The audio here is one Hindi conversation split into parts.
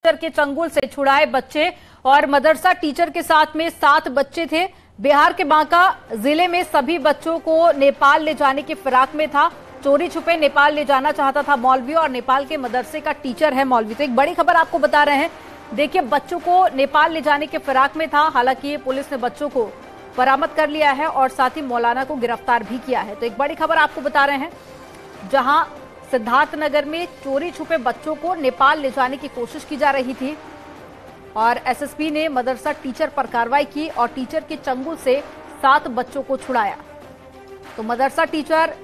टीचर के चंगुल से छुड़ाए बच्चे और मदरसा टीचर के साथ में 7 बच्चे थे। बिहार के बांका जिले में सभी बच्चों को नेपाल ले जाने की फिराक में था। चोरी छुपे नेपाल ले जाना चाहता था मौलवी और नेपाल के मदरसे का टीचर है मौलवी। तो एक बड़ी खबर आपको बता रहे हैं। देखिए, बच्चों को नेपाल ले जाने के फिराक में था। हालांकि पुलिस ने बच्चों को बरामद कर लिया है और साथ ही मौलाना को गिरफ्तार भी किया है। तो एक बड़ी खबर आपको बता रहे हैं, जहां सिद्धार्थनगर में चोरी छुपे बच्चों को नेपाल ले जाने की कोशिश की जा रही थी और एसएसपी ने मदरसा टीचर पर कार्रवाई की और टीचर के चंगुल से 7 बच्चों को छुड़ाया। तो मदरसा टीचर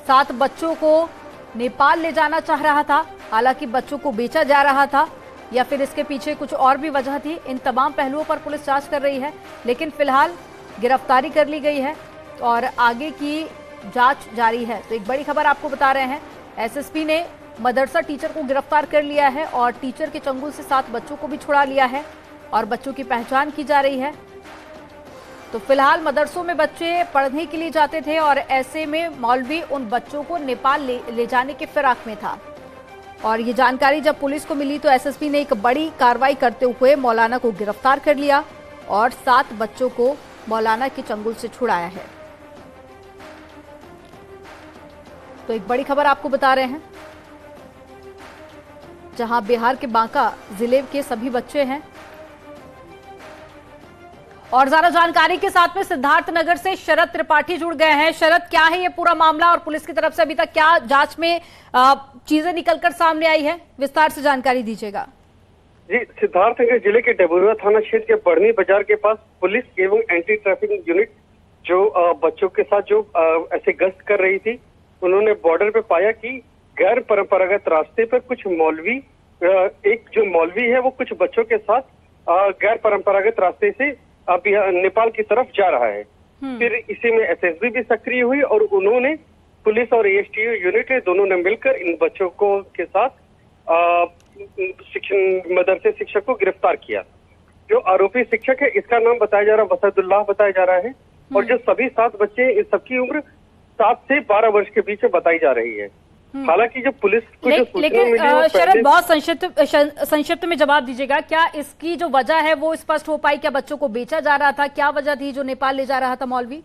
7 बच्चों को नेपाल ले जाना चाह रहा था। हालांकि बच्चों को बेचा जा रहा था या फिर इसके पीछे कुछ और भी वजह थी। इन तमाम पहलुओं पर पुलिस जांच कर रही है, लेकिन फिलहाल गिरफ्तारी कर ली गई है और आगे की जांच जारी है। तो एक बड़ी खबर आपको बता रहे हैं, एसएसपी ने मदरसा टीचर को गिरफ्तार कर लिया है और टीचर के चंगुल से 7 बच्चों को भी छुड़ा लिया है और बच्चों की पहचान की जा रही है। तो फिलहाल मदरसों में बच्चे पढ़ने के लिए जाते थे और ऐसे में मौलवी उन बच्चों को नेपाल ले जाने के फिराक में था। और ये जानकारी जब पुलिस को मिली तो एसएसपी ने एक बड़ी कार्रवाई करते हुए मौलाना को गिरफ्तार कर लिया और 7 बच्चों को मौलाना के चंगुल से छुड़ाया है। तो एक बड़ी खबर आपको बता रहे हैं, जहां बिहार के बांका जिले के सभी बच्चे हैं। और ज्यादा जानकारी के साथ में सिद्धार्थनगर से शरद त्रिपाठी जुड़ गए हैं। शरद, क्या है ये पूरा मामला और पुलिस की तरफ से अभी तक क्या जांच में चीजें निकलकर सामने आई है? विस्तार से जानकारी दीजिएगा। जी, सिद्धार्थनगर जिले के डबुआ थाना क्षेत्र के बढ़नी बाजार के पास पुलिस एवं एंटी ट्रैफिकिंग यूनिट जो बच्चों के साथ जो ऐसे गश्त कर रही थी, उन्होंने बॉर्डर पे पाया कि गैर परंपरागत रास्ते पर कुछ मौलवी, एक जो मौलवी है वो कुछ बच्चों के साथ गैर परंपरागत रास्ते से नेपाल की तरफ जा रहा है। फिर इसी में एसएसबी भी सक्रिय हुई और उन्होंने पुलिस और एएसटीयू यूनिट दोनों ने मिलकर इन बच्चों को के साथ मदरसे शिक्षक को गिरफ्तार किया। जो आरोपी शिक्षक है इसका नाम बताया जा रहा है वसदुल्लाह बताया जा रहा है और जो सभी 7 बच्चे इन सबकी उम्र 7 से 12 वर्ष के बीच में बताई जा रही है। हालांकि जब पुलिस को जो सूचना मिली, शरद बहुत संक्षिप्त में जवाब दीजिएगा, क्या इसकी जो वजह है वो स्पष्ट हो पाई? क्या बच्चों को बेचा जा रहा था? क्या वजह थी जो नेपाल ले जा रहा था मौलवी?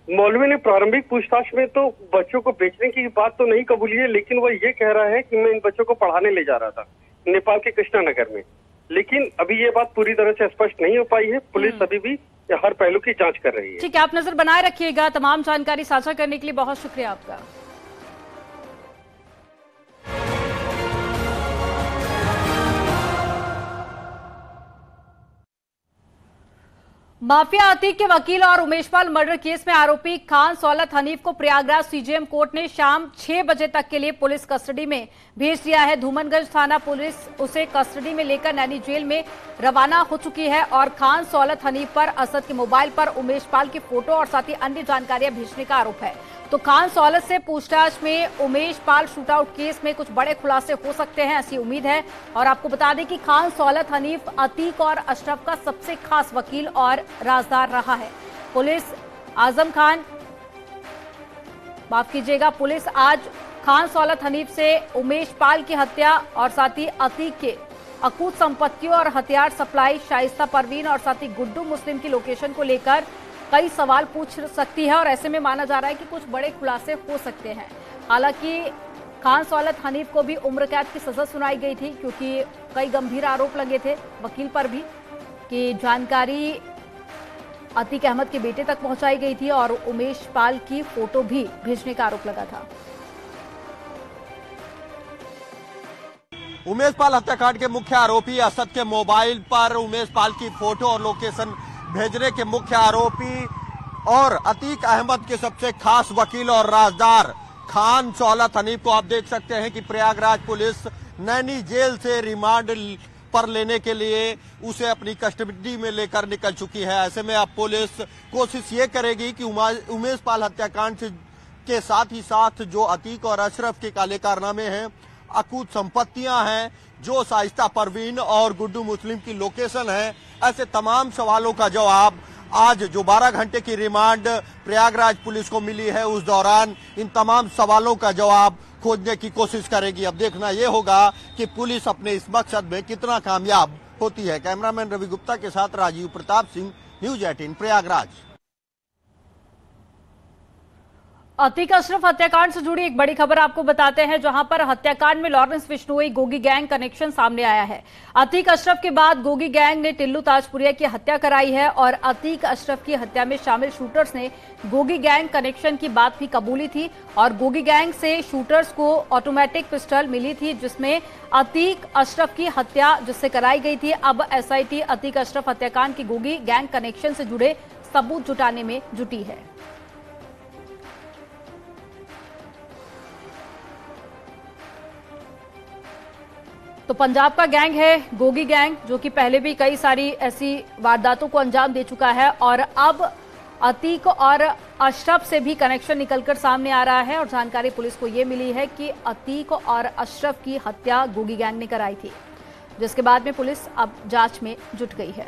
मौलवी ने प्रारंभिक पूछताछ में तो बच्चों को बेचने की बात तो नहीं कबूली है, लेकिन वो ये कह रहा है कि मैं इन बच्चों को पढ़ाने ले जा रहा था नेपाल के कृष्णानगर में। लेकिन अभी ये बात पूरी तरह से स्पष्ट नहीं हो पाई है। पुलिस अभी भी हर पहलू की जांच कर रही है। ठीक है, आप नजर बनाए रखिएगा। तमाम जानकारी साझा करने के लिए बहुत शुक्रिया आपका। माफिया अतीक के वकील और उमेश पाल मर्डर केस में आरोपी खान सौलत हनीफ को प्रयागराज सीजेएम कोर्ट ने शाम 6 बजे तक के लिए पुलिस कस्टडी में भेज दिया है। धूमनगंज थाना पुलिस उसे कस्टडी में लेकर नैनी जेल में रवाना हो चुकी है और खान सौलत हनीफ पर असद के मोबाइल पर उमेश पाल की फोटो और साथ ही अन्य जानकारियां भेजने का आरोप है। तो खान सौलत से पूछताछ में उमेश पाल शूटआउट केस में कुछ बड़े खुलासे हो सकते हैं, ऐसी उम्मीद है। और आपको बता दें कि खान सौलत हनीफ अतीक और अशरफ का सबसे खास वकील और राजदार रहा है। पुलिस आज खान सौलत हनीफ से उमेश पाल की हत्या और साथ ही अतीक के अकूत संपत्तियों और हथियार सप्लाई, शाइस्ता परवीन और साथ ही गुड्डू मुस्लिम की लोकेशन को लेकर कई सवाल पूछ सकती है और ऐसे में माना जा रहा है कि कुछ बड़े खुलासे हो सकते हैं। हालांकि खान सौलत हनीफ को भी उम्र कैद की सजा सुनाई गई थी, क्योंकि कई गंभीर आरोप लगे थे वकील पर भी कि जानकारी अतीक अहमद के बेटे तक पहुंचाई गई थी और उमेश पाल की फोटो भी भेजने का आरोप लगा था। उमेश पाल हत्याकांड के मुख्य आरोपी असद के मोबाइल पर उमेश पाल की फोटो और लोकेशन भेजने के मुख्य आरोपी और अतीक अहमद के सबसे खास वकील और राजदार खान सौलत हनीफ को आप देख सकते हैं कि प्रयागराज पुलिस नैनी जेल से रिमांड पर लेने के लिए उसे अपनी कस्टडी में लेकर निकल चुकी है। ऐसे में अब पुलिस कोशिश ये करेगी कि उमेश पाल हत्याकांड के साथ ही साथ जो अतीक और अशरफ के काले कारनामे हैं, अकूत संपत्तियां हैं, जो शाइस्ता परवीन और गुड्डू मुस्लिम की लोकेशन है, ऐसे तमाम सवालों का जवाब आज जो 12 घंटे की रिमांड प्रयागराज पुलिस को मिली है, उस दौरान इन तमाम सवालों का जवाब खोजने की कोशिश करेगी। अब देखना यह होगा कि पुलिस अपने इस मकसद में कितना कामयाब होती है। कैमरामैन रवि गुप्ता के साथ राजीव प्रताप सिंह, न्यूज 18 प्रयागराज। अतीक अशरफ हत्याकांड से जुड़ी एक बड़ी खबर आपको बताते हैं, जहां पर हत्याकांड में Lawrence Bishnoi Gogi gang connection सामने आया है। अतीक अशरफ के बाद गोगी गैंग ने टिल्लू ताजपुरिया की हत्या कराई है और अतीक अशरफ की हत्या में शामिल शूटर्स ने गोगी गैंग कनेक्शन की बात भी कबूली थी और गोगी गैंग से शूटर्स को ऑटोमेटिक पिस्टल मिली थी, जिसमें अतीक अशरफ की हत्या जिससे कराई गई थी। अब एसआईटी अतीक अशरफ हत्याकांड की गोगी गैंग कनेक्शन से जुड़े सबूत जुटाने में जुटी है। तो पंजाब का गैंग है गोगी गैंग, जो कि पहले भी कई सारी ऐसी वारदातों को अंजाम दे चुका है और अब अतीक और अशरफ से भी कनेक्शन निकलकर सामने आ रहा है। और जानकारी पुलिस को यह मिली है कि अतीक और अशरफ की हत्या गोगी गैंग ने कराई थी, जिसके बाद में पुलिस अब जांच में जुट गई है।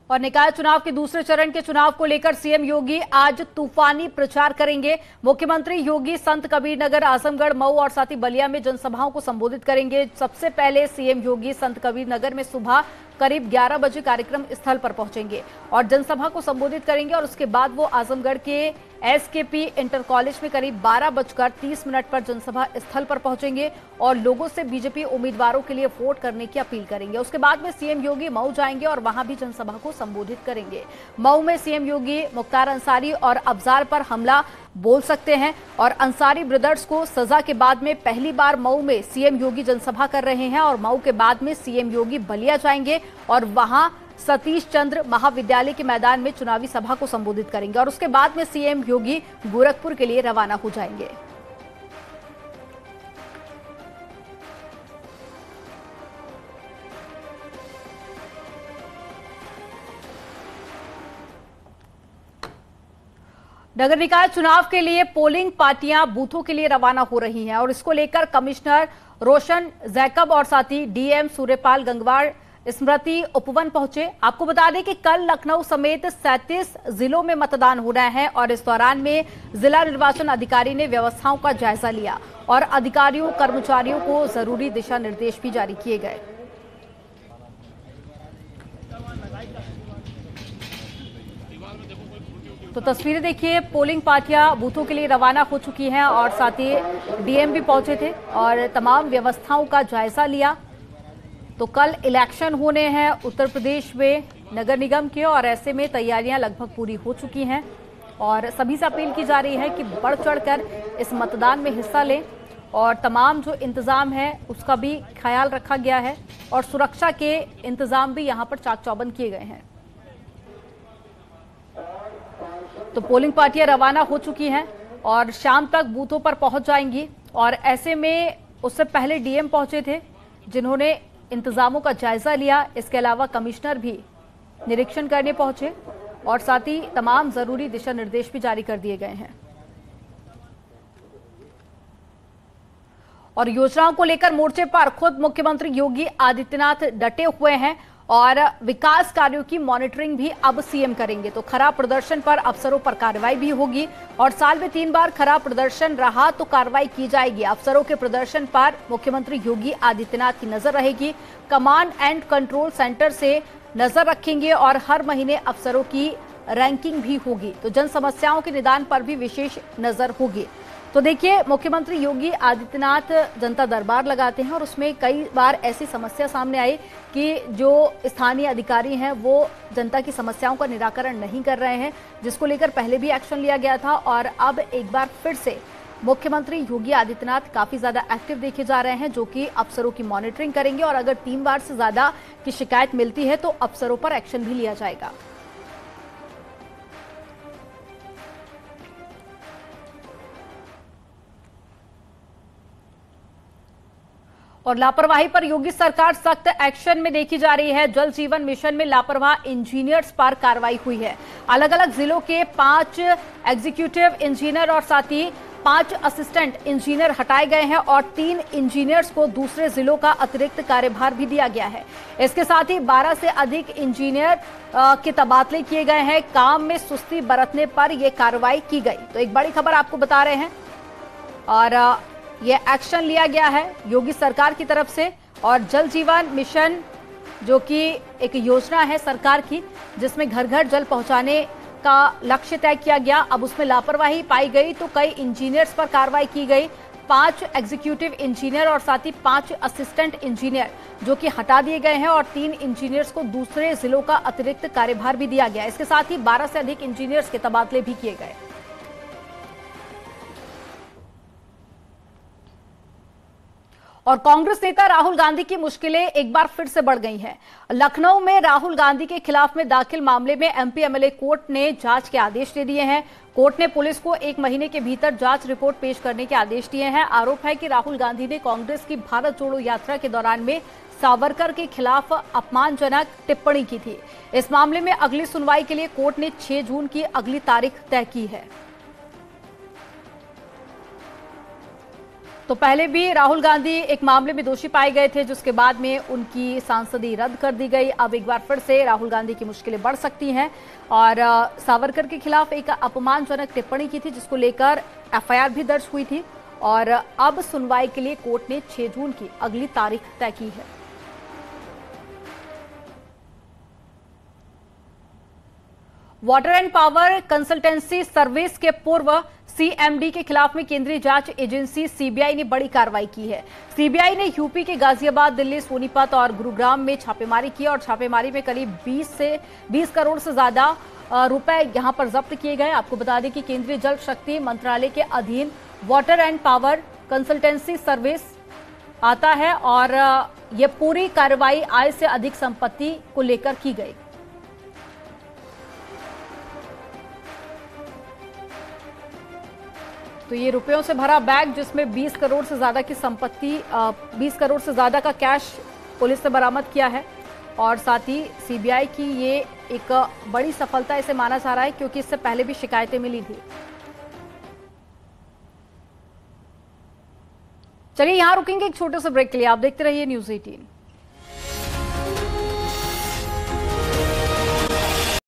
और निकाय चुनाव के दूसरे चरण के चुनाव को लेकर सीएम योगी आज तूफानी प्रचार करेंगे। मुख्यमंत्री योगी संत कबीर नगर, आजमगढ़, मऊ और साथ ही बलिया में जनसभाओं को संबोधित करेंगे। सबसे पहले सीएम योगी संत कबीर नगर में सुबह करीब 11 बजे कार्यक्रम स्थल पर पहुंचेंगे और जनसभा को संबोधित करेंगे और उसके बाद वो आजमगढ़ के एसकेपी इंटर कॉलेज में करीब 12:30 पर जनसभा स्थल पर पहुंचेंगे और लोगों से बीजेपी उम्मीदवारों के लिए वोट करने की अपील करेंगे। उसके बाद में सीएम योगी मऊ जाएंगे और वहां भी जनसभा को संबोधित करेंगे। मऊ में सीएम योगी मुख्तार अंसारी और अफजार पर हमला बोल सकते हैं और अंसारी ब्रदर्स को सजा के बाद में पहली बार मऊ में सीएम योगी जनसभा कर रहे हैं और मऊ के बाद में सीएम योगी बलिया जाएंगे और वहां सतीश चंद्र महाविद्यालय के मैदान में चुनावी सभा को संबोधित करेंगे और उसके बाद में सीएम योगी गोरखपुर के लिए रवाना हो जाएंगे। नगर निकाय चुनाव के लिए पोलिंग पार्टियां बूथों के लिए रवाना हो रही हैं और इसको लेकर कमिश्नर रोशन जैकब और साथ ही डीएम सूर्यपाल गंगवार, स्मृति उपवन पहुंचे। आपको बता दें कि कल लखनऊ समेत 37 जिलों में मतदान हो रहे हैं और इस दौरान में जिला निर्वाचन अधिकारी ने व्यवस्थाओं का जायजा लिया और अधिकारियों कर्मचारियों को जरूरी दिशा निर्देश भी जारी किए गए। तो तस्वीरें देखिए, पोलिंग पार्टियां बूथों के लिए रवाना हो चुकी हैं और साथ ही डीएम भी पहुंचे थे और तमाम व्यवस्थाओं का जायजा लिया। तो कल इलेक्शन होने हैं उत्तर प्रदेश में नगर निगम के और ऐसे में तैयारियां लगभग पूरी हो चुकी हैं और सभी से अपील की जा रही है कि बढ़ चढ़कर इस मतदान में हिस्सा लें और तमाम जो इंतजाम है उसका भी ख्याल रखा गया है और सुरक्षा के इंतजाम भी यहां पर चाक चौबंद किए गए हैं। तो पोलिंग पार्टियां रवाना हो चुकी हैं और शाम तक बूथों पर पहुंच जाएंगी और ऐसे में उससे पहले डीएम पहुंचे थे जिन्होंने इंतजामों का जायजा लिया। इसके अलावा कमिश्नर भी निरीक्षण करने पहुंचे और साथ ही तमाम जरूरी दिशा निर्देश भी जारी कर दिए गए हैं। और योजनाओं को लेकर मोर्चे पर खुद मुख्यमंत्री योगी आदित्यनाथ डटे हुए हैं और विकास कार्यों की मॉनिटरिंग भी अब सीएम करेंगे। तो खराब प्रदर्शन पर अफसरों पर कार्रवाई भी होगी और साल में 3 बार खराब प्रदर्शन रहा तो कार्रवाई की जाएगी। अफसरों के प्रदर्शन पर मुख्यमंत्री योगी आदित्यनाथ की नजर रहेगी। कमांड एंड कंट्रोल सेंटर से नजर रखेंगे और हर महीने अफसरों की रैंकिंग भी होगी। तो जन समस्याओं के निदान पर भी विशेष नजर होगी। तो देखिए, मुख्यमंत्री योगी आदित्यनाथ जनता दरबार लगाते हैं और उसमें कई बार ऐसी समस्या सामने आई कि जो स्थानीय अधिकारी हैं वो जनता की समस्याओं का निराकरण नहीं कर रहे हैं, जिसको लेकर पहले भी एक्शन लिया गया था और अब एक बार फिर से मुख्यमंत्री योगी आदित्यनाथ काफी ज्यादा एक्टिव देखे जा रहे हैं, जो कि अफसरों की मॉनिटरिंग करेंगे और अगर 3 बार से ज्यादा की शिकायत मिलती है तो अफसरों पर एक्शन भी लिया जाएगा। और लापरवाही पर योगी सरकार सख्त एक्शन में देखी जा रही है। जल जीवन मिशन में लापरवाह इंजीनियर्स पर कार्रवाई हुई है। अलग अलग जिलों के 5 एग्जीक्यूटिव इंजीनियर और साथ ही 5 असिस्टेंट इंजीनियर हटाए गए हैं और 3 इंजीनियर्स को दूसरे जिलों का अतिरिक्त कार्यभार भी दिया गया है। इसके साथ ही 12 से अधिक इंजीनियर के तबादले किए गए हैं। काम में सुस्ती बरतने पर यह कार्रवाई की गई। तो एक बड़ी खबर आपको बता रहे हैं और यह एक्शन लिया गया है योगी सरकार की तरफ से। और जल जीवन मिशन जो कि एक योजना है सरकार की, जिसमें घर घर जल पहुंचाने का लक्ष्य तय किया गया, अब उसमें लापरवाही पाई गई तो कई इंजीनियर्स पर कार्रवाई की गई। 5 एग्जीक्यूटिव इंजीनियर और साथ ही 5 असिस्टेंट इंजीनियर जो कि हटा दिए गए हैं और 3 इंजीनियर्स को दूसरे जिलों का अतिरिक्त कार्यभार भी दिया गया। इसके साथ ही 12 से अधिक इंजीनियर्स के तबादले भी किए गए। और कांग्रेस नेता राहुल गांधी की मुश्किलें एक बार फिर से बढ़ गई हैं। लखनऊ में राहुल गांधी के खिलाफ में दाखिल मामले में एमपी एमएलए कोर्ट ने जांच के आदेश दे दिए हैं। कोर्ट ने पुलिस को 1 महीने के भीतर जांच रिपोर्ट पेश करने के आदेश दिए हैं। आरोप है कि राहुल गांधी ने कांग्रेस की भारत जोड़ो यात्रा के दौरान में सावरकर के खिलाफ अपमानजनक टिप्पणी की थी। इस मामले में अगली सुनवाई के लिए कोर्ट ने 6 जून की अगली तारीख तय की है। तो पहले भी राहुल गांधी एक मामले में दोषी पाए गए थे, जिसके बाद में उनकी सांसदी रद्द कर दी गई। अब एक बार फिर से राहुल गांधी की मुश्किलें बढ़ सकती हैं और सावरकर के खिलाफ एक अपमानजनक टिप्पणी की थी, जिसको लेकर एफआईआर भी दर्ज हुई थी और अब सुनवाई के लिए कोर्ट ने 6 जून की अगली तारीख तय की है। Water and power consultancy service के पूर्व सीएमडी के खिलाफ में केंद्रीय जांच एजेंसी सीबीआई ने बड़ी कार्रवाई की है। सीबीआई ने यूपी के गाजियाबाद, दिल्ली, सोनीपत और गुरुग्राम में छापेमारी की और छापेमारी में करीब 20 करोड़ से ज्यादा रुपए यहां पर जब्त किए गए। आपको बता दें कि केंद्रीय जल शक्ति मंत्रालय के अधीन water and power consultancy service आता है और यह पूरी कार्रवाई आय से अधिक संपत्ति को लेकर की गई। तो ये रुपयों से भरा बैग, जिसमें 20 करोड़ से ज्यादा की संपत्ति, 20 करोड़ से ज्यादा का कैश पुलिस ने बरामद किया है और साथ ही सीबीआई की ये एक बड़ी सफलता इसे माना जा रहा है, क्योंकि इससे पहले भी शिकायतें मिली थी। चलिए यहां रुकेंगे एक छोटे से ब्रेक के लिए। आप देखते रहिए न्यूज़ 18।